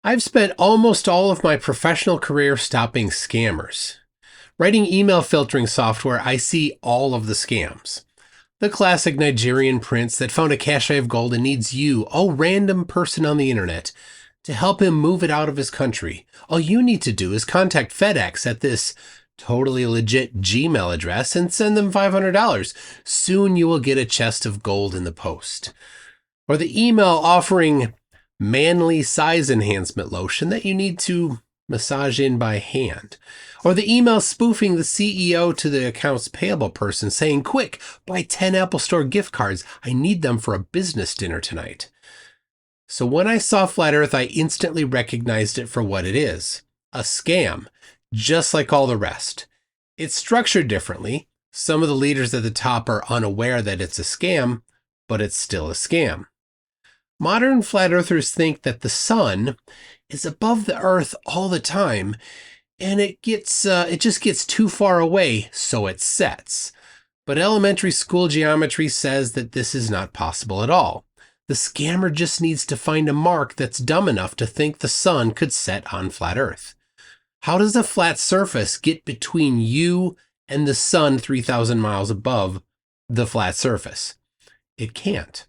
I've spent almost all of my professional career stopping scammers. Writing email filtering software, I see all of the scams. The classic Nigerian prince that found a cache of gold and needs you, a random person on the internet, to help him move it out of his country. All you need to do is contact FedEx at this totally legit Gmail address and send them $500. Soon you will get a chest of gold in the post. Or the email offering manly size enhancement lotion that you need to massage in by hand. Or the email spoofing the CEO to the accounts payable person saying, "Quick, buy 10 Apple Store gift cards. I need them for a business dinner tonight." So when I saw Flat Earth, I instantly recognized it for what it is, a scam, just like all the rest. It's structured differently. Some of the leaders at the top are unaware that it's a scam, but it's still a scam. Modern flat earthers think that the sun is above the earth all the time, and it just gets too far away, so it sets. But elementary school geometry says that this is not possible at all. The scammer just needs to find a mark that's dumb enough to think the sun could set on flat earth. How does a flat surface get between you and the sun 3,000 miles above the flat surface? It can't.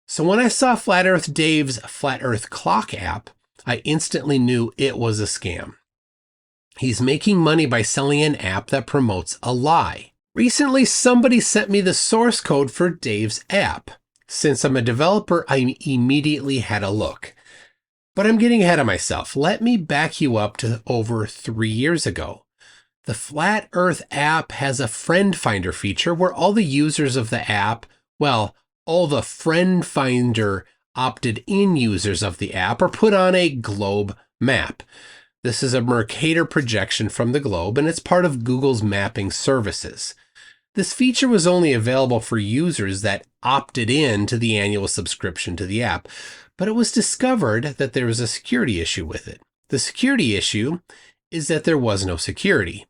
So when I saw Flat Earth Dave's Flat Earth Clock app, I instantly knew it was a scam. He's making money by selling an app that promotes a lie. Recently, somebody sent me the source code for Dave's app. Since I'm a developer, I immediately had a look. But I'm getting ahead of myself. Let me back you up to over 3 years ago. The Flat Earth app has a friend finder feature where all the users of the app, all the friend finder opted in users of the app are put on a globe map. This is a Mercator projection from the globe, and it's part of Google's mapping services. This feature was only available for users that opted in to the annual subscription to the app, but it was discovered that there was a security issue with it. The security issue is that there was no security.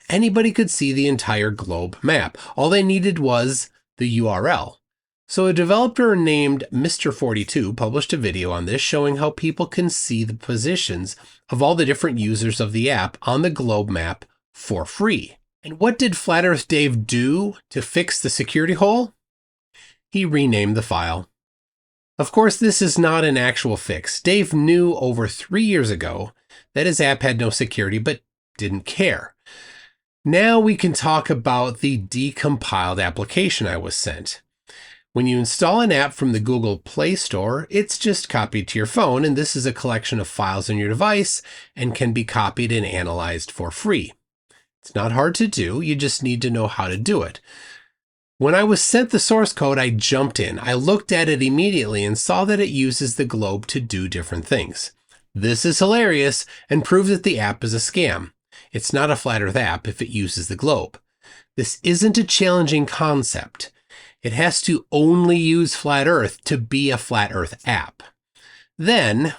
Anybody could see the entire globe map. All they needed was the URL. So a developer named Mr.42 published a video on this showing how people can see the positions of all the different users of the app on the globe map for free. And what did Flat Earth Dave do to fix the security hole? He renamed the file. Of course, this is not an actual fix. Dave knew over 3 years ago that his app had no security, but didn't care. Now we can talk about the decompiled application I was sent. When you install an app from the Google Play Store, it's just copied to your phone, and this is a collection of files on your device and can be copied and analyzed for free. It's not hard to do, you just need to know how to do it. When I was sent the source code, I jumped in. I looked at it immediately and saw that it uses the globe to do different things. This is hilarious and proves that the app is a scam. It's not a Flat Earth app if it uses the globe. This isn't a challenging concept. It has to only use Flat Earth to be a Flat Earth app. Then,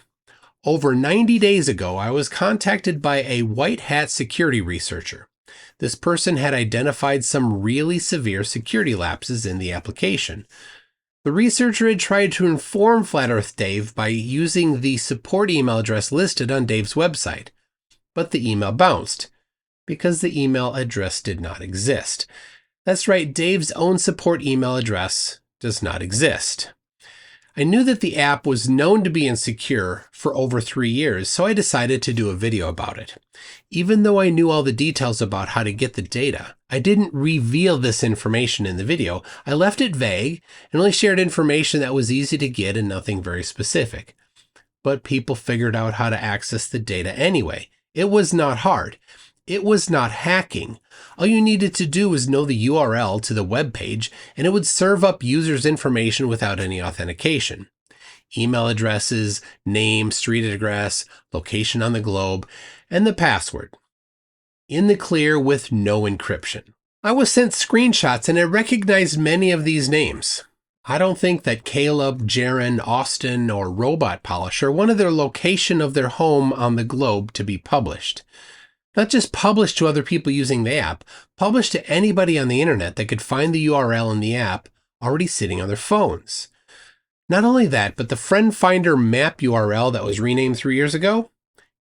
over 90 days ago, I was contacted by a white hat security researcher. This person had identified some really severe security lapses in the application. The researcher had tried to inform Flat Earth Dave by using the support email address listed on Dave's website, but the email bounced because the email address did not exist. That's right, Dave's own support email address does not exist. I knew that the app was known to be insecure for over 3 years, so I decided to do a video about it. Even though I knew all the details about how to get the data, I didn't reveal this information in the video. I left it vague and only shared information that was easy to get and nothing very specific. But people figured out how to access the data anyway. It was not hard. It was not hacking. All you needed to do was know the URL to the web page, and it would serve up users' information without any authentication. Email addresses, name, street address, location on the globe, and the password. In the clear with no encryption. I was sent screenshots and I recognized many of these names. I don't think that Caleb, Jaron, Austin, or Robot Polisher wanted their location of their home on the globe to be published. Not just published to other people using the app, published to anybody on the internet that could find the URL in the app already sitting on their phones. Not only that, but the Friend Finder map URL that was renamed 3 years ago,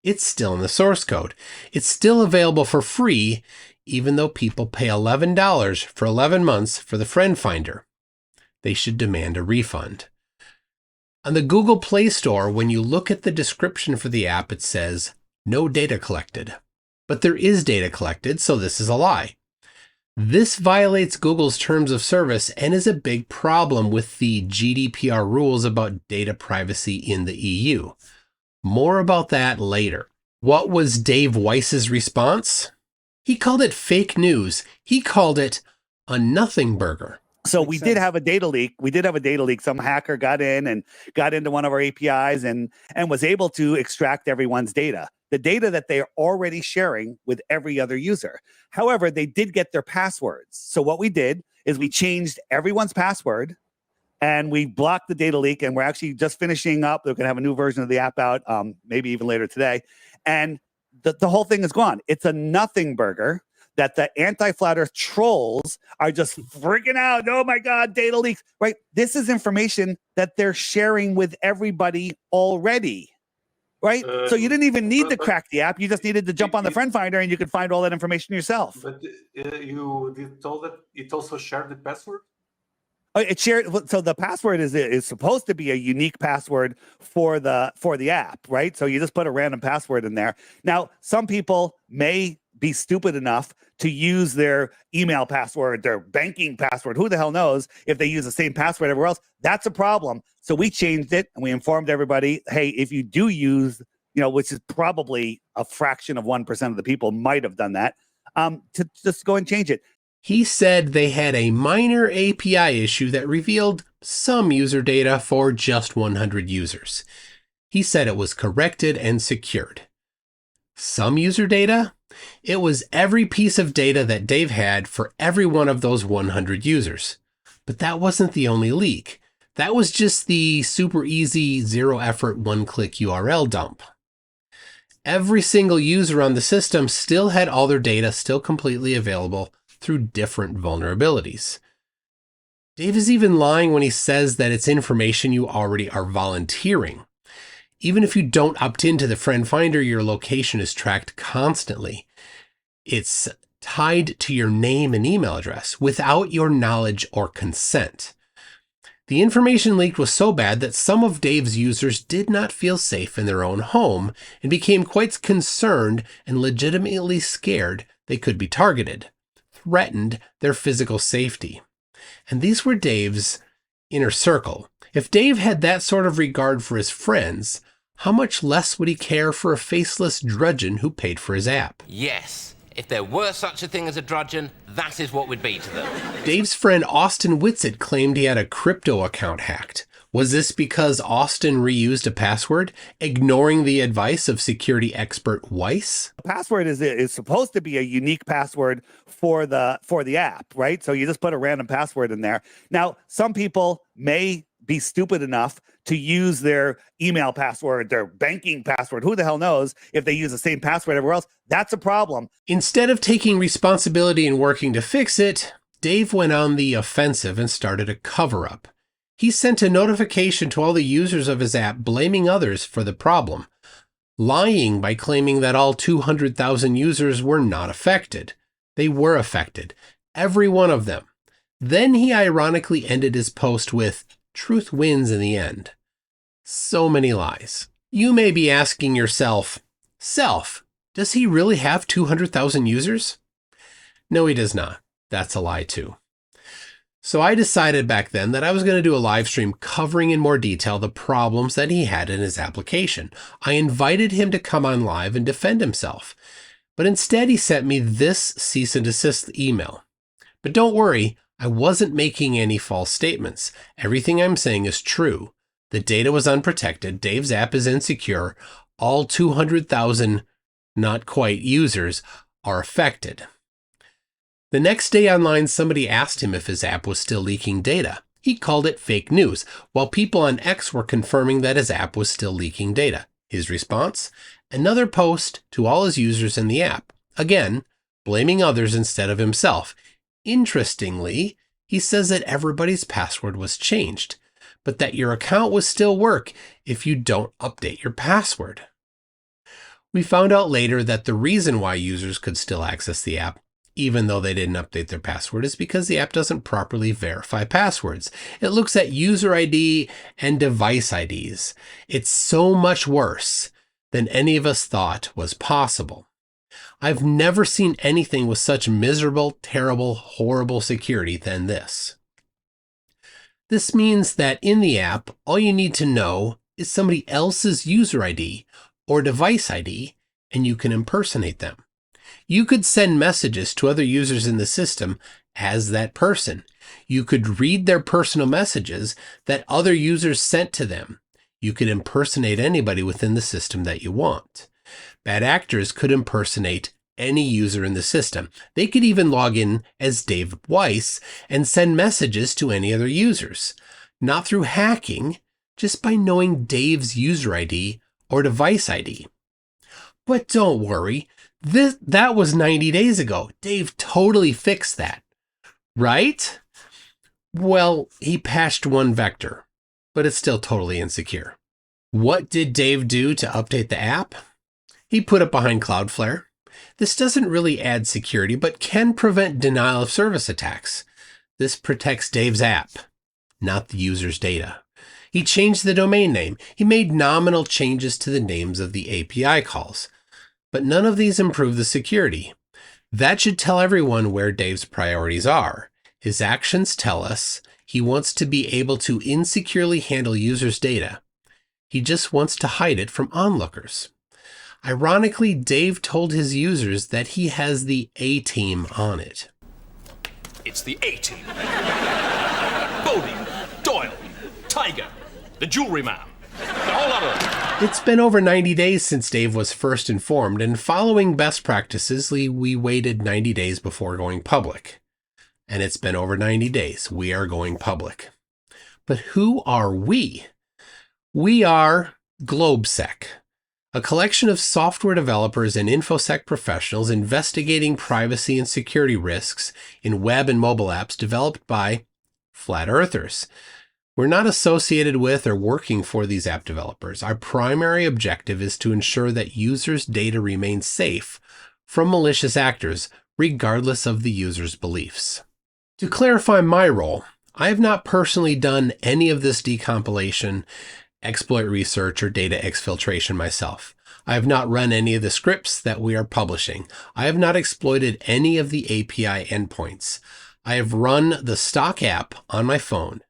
it's still in the source code. It's still available for free, even though people pay $11 for 11 months for the Friend Finder. They should demand a refund. On the Google Play Store, when you look at the description for the app, it says, no data collected. But there is data collected, so this is a lie. This violates Google's terms of service and is a big problem with the GDPR rules about data privacy in the EU. More about that later. What was Dave Weiss's response? He called it fake news. He called it a nothing burger. So we did have a data leak. Some hacker got in and got into one of our APIs and was able to extract everyone's data, the data that they're already sharing with every other user. However, they did get their passwords. So what we did is we changed everyone's password and we blocked the data leak. And we're actually just finishing up. We're going to have a new version of the app out, maybe even later today. And the whole thing is gone. It's a nothing burger that the anti-flat earth trolls are just freaking out. Oh my God, data leaks, right? This is information that they're sharing with everybody already, right? So you didn't even need to crack the app. You just needed to jump on the Friend Finder and you could find all that information yourself. But you did told that it also shared the password? It shared. So the password is supposed to be a unique password for the app, right? So you just put a random password in there. Now, some people may be stupid enough to use their email password, their banking password. Who the hell knows if they use the same password everywhere else? That's a problem. So we changed it and we informed everybody, hey, if you do use, which is probably a fraction of 1% of the people might have done that, to just go and change it. He said they had a minor API issue that revealed some user data for just 100 users. He said it was corrected and secured. Some user data? It was every piece of data that Dave had for every one of those 100 users. But that wasn't the only leak. That was just the super easy, zero effort, one-click URL dump. Every single user on the system still had all their data still completely available through different vulnerabilities. Dave is even lying when he says that it's information you already are volunteering. Even if you don't opt into the Friend Finder, your location is tracked constantly. It's tied to your name and email address without your knowledge or consent. The information leaked was so bad that some of Dave's users did not feel safe in their own home and became quite concerned and legitimately scared they could be targeted, threatened their physical safety. And these were Dave's inner circle. If Dave had that sort of regard for his friends, how much less would he care for a faceless drudgeon who paid for his app? Yes, if there were such a thing as a drudgeon, that is what would be to them. Dave's friend Austin Whitsitt claimed he had a crypto account hacked. Was this because Austin reused a password, ignoring the advice of security expert Weiss? The password is supposed to be a unique password for the app, right? So you just put a random password in there. Now, some people may be stupid enough to use their email password, their banking password. Who the hell knows if they use the same password everywhere else? That's a problem. Instead of taking responsibility and working to fix it, Dave went on the offensive and started a cover-up. He sent a notification to all the users of his app blaming others for the problem, lying by claiming that all 200,000 users were not affected. They were affected, every one of them. Then he ironically ended his post with, "Truth wins in the end." So many lies. You may be asking yourself, does he really have 200,000 users? No, he does not. That's a lie too. So I decided back then that I was going to do a live stream covering in more detail the problems that he had in his application. I invited him to come on live and defend himself. But instead he sent me this cease and desist email. But don't worry, I wasn't making any false statements. Everything I'm saying is true. The data was unprotected. Dave's app is insecure. All 200,000, not quite, users are affected. The next day online, somebody asked him if his app was still leaking data. He called it fake news, while people on X were confirming that his app was still leaking data. His response? Another post to all his users in the app. Again, blaming others instead of himself. Interestingly, he says that everybody's password was changed. but that your account will still work if you don't update your password. We found out later that the reason why users could still access the app, even though they didn't update their password, is because the app doesn't properly verify passwords. It looks at user ID and device IDs. It's so much worse than any of us thought was possible. I've never seen anything with such miserable, terrible, horrible security than this. This means that in the app, all you need to know is somebody else's user ID or device ID, and you can impersonate them. You could send messages to other users in the system as that person. You could read their personal messages that other users sent to them. You could impersonate anybody within the system that you want. Bad actors could impersonate any user in the system. They could even log in as Dave Weiss and send messages to any other users, not through hacking, just by knowing Dave's user ID or device ID. But don't worry, that was 90 days ago. Dave totally fixed that, right? Well, he patched one vector, but it's still totally insecure. What did Dave do to update the app? He put it behind Cloudflare. This doesn't really add security, but can prevent denial of service attacks. This protects Dave's app, not the user's data. He changed the domain name. He made nominal changes to the names of the API calls. But none of these improve the security. That should tell everyone where Dave's priorities are. His actions tell us he wants to be able to insecurely handle users' data. He just wants to hide it from onlookers. Ironically, Dave told his users that he has the A-team on it. It's the A-team. Bodie, Doyle, Tiger, the jewelry man, the whole lot of them. It's been over 90 days since Dave was first informed, and following best practices, we waited 90 days before going public. And it's been over 90 days. We are going public. But who are we? We are GlobeSec, a collection of software developers and InfoSec professionals investigating privacy and security risks in web and mobile apps developed by flat earthers. We're not associated with or working for these app developers. Our primary objective is to ensure that users' data remains safe from malicious actors, regardless of the user's beliefs. To clarify my role, I have not personally done any of this decompilation, exploit research, or data exfiltration myself. I have not run any of the scripts that we are publishing. I have not exploited any of the API endpoints. I have run the stock app on my phone,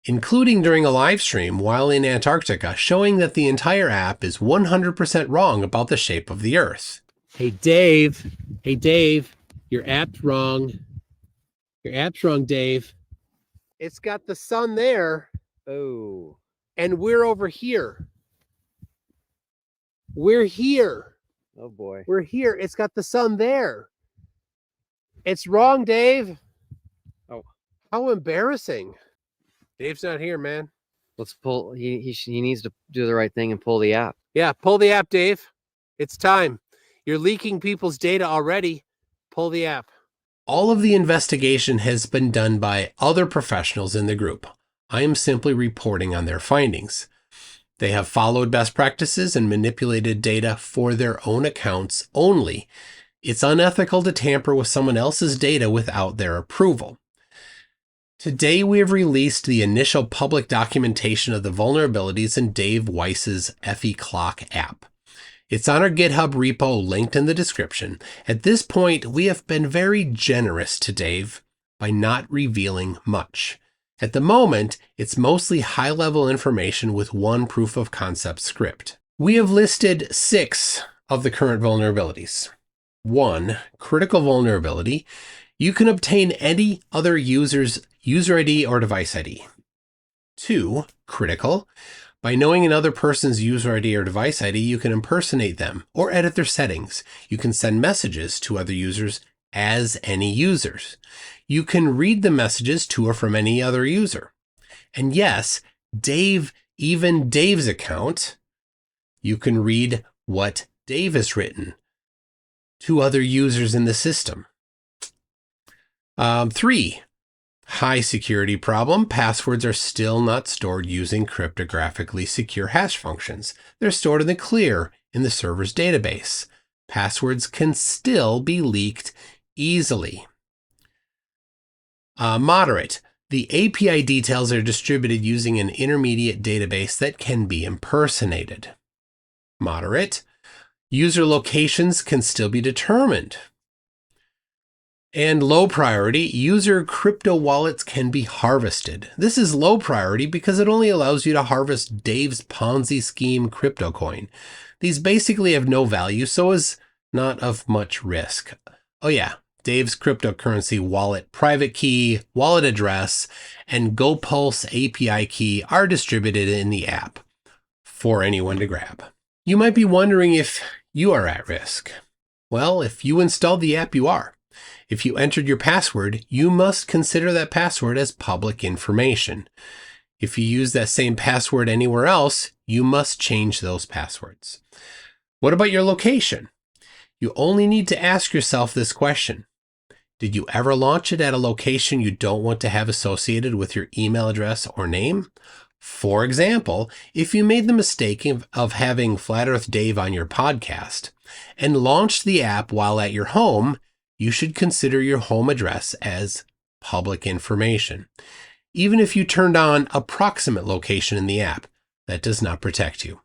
including during a live stream while in Antarctica, showing that the entire app is 100% wrong about the shape of the Earth. Hey, Dave, your app's wrong. Your app's wrong, Dave. It's got the sun there. Oh. And we're over here. We're here. Oh boy. We're here. It's got the sun there. It's wrong, Dave. Oh. How embarrassing. Dave's not here, man. Let's pull. He needs to do the right thing and pull the app. Yeah, pull the app, Dave. It's time. You're leaking people's data already. Pull the app. All of the investigation has been done by other professionals in the group. I am simply reporting on their findings. They have followed best practices and manipulated data for their own accounts only. It's unethical to tamper with someone else's data without their approval. Today, we have released the initial public documentation of the vulnerabilities in Dave Weiss's FE Clock app. It's on our GitHub repo linked in the description. At this point, we have been very generous to Dave by not revealing much. At the moment, it's mostly high-level information with one proof of concept script. We have listed 6 of the current vulnerabilities. 1, critical vulnerability. You can obtain any other user's user ID or device ID. 2, critical. By knowing another person's user ID or device ID, you can impersonate them or edit their settings. You can send messages to other users as any users. You can read the messages to or from any other user. And yes, even Dave's account, you can read what Dave has written to other users in the system. 3, High security problem. Passwords are still not stored using cryptographically secure hash functions. They're stored in the clear in the server's database. Passwords can still be leaked easily. Moderate. The API details are distributed using an intermediate database that can be impersonated. Moderate. User locations can still be determined. And low priority, user crypto wallets can be harvested. This is low priority because it only allows you to harvest Dave's Ponzi scheme crypto coin. These basically have no value, so is not of much risk. Oh yeah, Dave's cryptocurrency wallet private key, wallet address, and GoPulse API key are distributed in the app for anyone to grab. You might be wondering if you are at risk. Well, if you installed the app, you are. If you entered your password, you must consider that password as public information. If you use that same password anywhere else, you must change those passwords. What about your location? You only need to ask yourself this question. Did you ever launch it at a location you don't want to have associated with your email address or name? For example, if you made the mistake of having Flat Earth Dave on your podcast and launched the app while at your home, you should consider your home address as public information. Even if you turned on approximate location in the app, that does not protect you.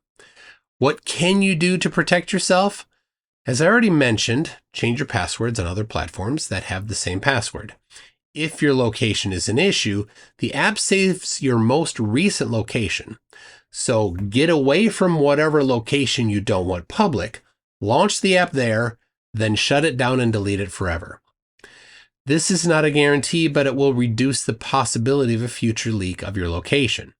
What can you do to protect yourself? As I already mentioned, change your passwords on other platforms that have the same password. If your location is an issue, the app saves your most recent location. So get away from whatever location you don't want public, launch the app there, then shut it down and delete it forever. This is not a guarantee, but it will reduce the possibility of a future leak of your location.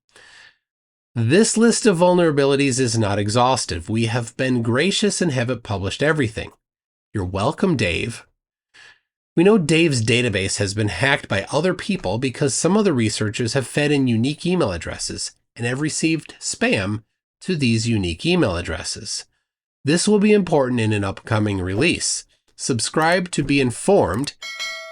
This list of vulnerabilities is not exhaustive. We have been gracious and haven't published everything. You're welcome, Dave. We know Dave's database has been hacked by other people because some of the researchers have fed in unique email addresses and have received spam to these unique email addresses. This will be important in an upcoming release. Subscribe to be informed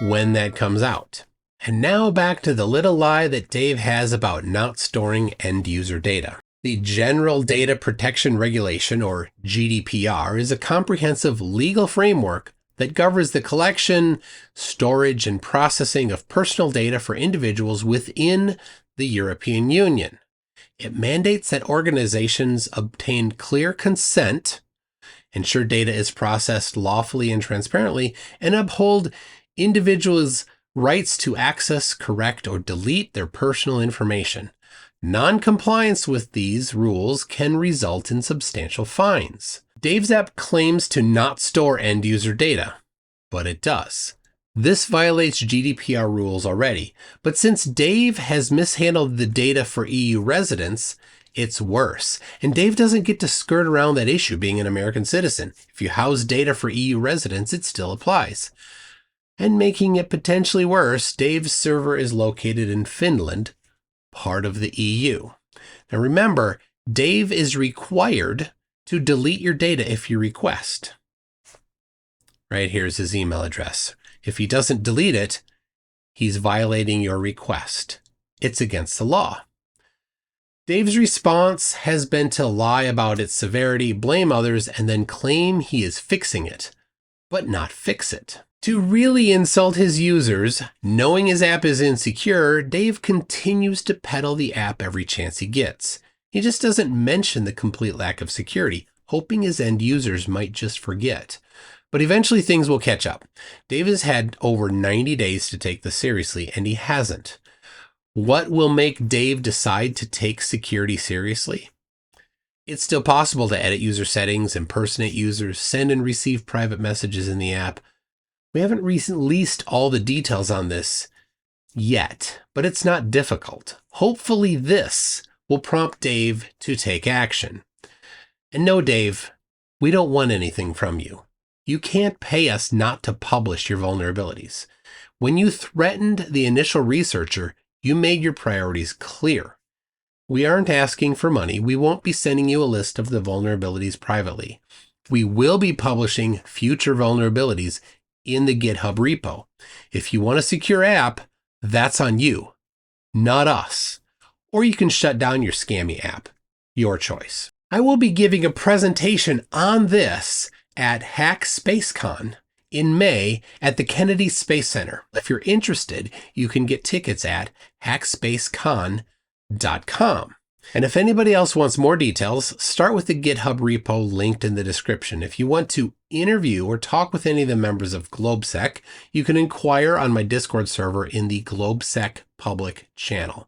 when that comes out. And now back to the little lie that Dave has about not storing end user data. The General Data Protection Regulation, or GDPR, is a comprehensive legal framework that governs the collection, storage, and processing of personal data for individuals within the European Union. It mandates that organizations obtain clear consent, ensure data is processed lawfully and transparently, and uphold individuals' rights to access, correct, or delete their personal information. Non-compliance with these rules can result in substantial fines. Dave's app claims to not store end-user data, but it does. This violates GDPR rules already, but since Dave has mishandled the data for EU residents, it's worse. And Dave doesn't get to skirt around that issue being an American citizen. If you house data for EU residents, it still applies. And making it potentially worse, Dave's server is located in Finland, part of the EU. Now remember, Dave is required to delete your data if you request. Right here's his email address. If he doesn't delete it, he's violating your request. It's against the law. Dave's response has been to lie about its severity, blame others, and then claim he is fixing it, but not fix it. To really insult his users, knowing his app is insecure, Dave continues to peddle the app every chance he gets. He just doesn't mention the complete lack of security, hoping his end users might just forget. But eventually things will catch up. Dave has had over 90 days to take this seriously, and he hasn't. What will make Dave decide to take security seriously? It's still possible to edit user settings, impersonate users, send and receive private messages in the app. We haven't released all the details on this yet, but it's not difficult. Hopefully this will prompt Dave to take action. And no, Dave, we don't want anything from you. You can't pay us not to publish your vulnerabilities. When you threatened the initial researcher, you made your priorities clear. We aren't asking for money. We won't be sending you a list of the vulnerabilities privately. We will be publishing future vulnerabilities in the GitHub repo. If you want a secure app, That's on you, not us. Or you can shut down your scammy app. Your choice. I will be giving a presentation on this at Hack SpaceCon in May at the Kennedy Space Center. If you're interested, you can get tickets at hackspacecon.com. And if anybody else wants more details, start with the GitHub repo linked in the description. If you want to interview or talk with any of the members of GlobeSec, you can inquire on my Discord server in the GlobeSec public channel.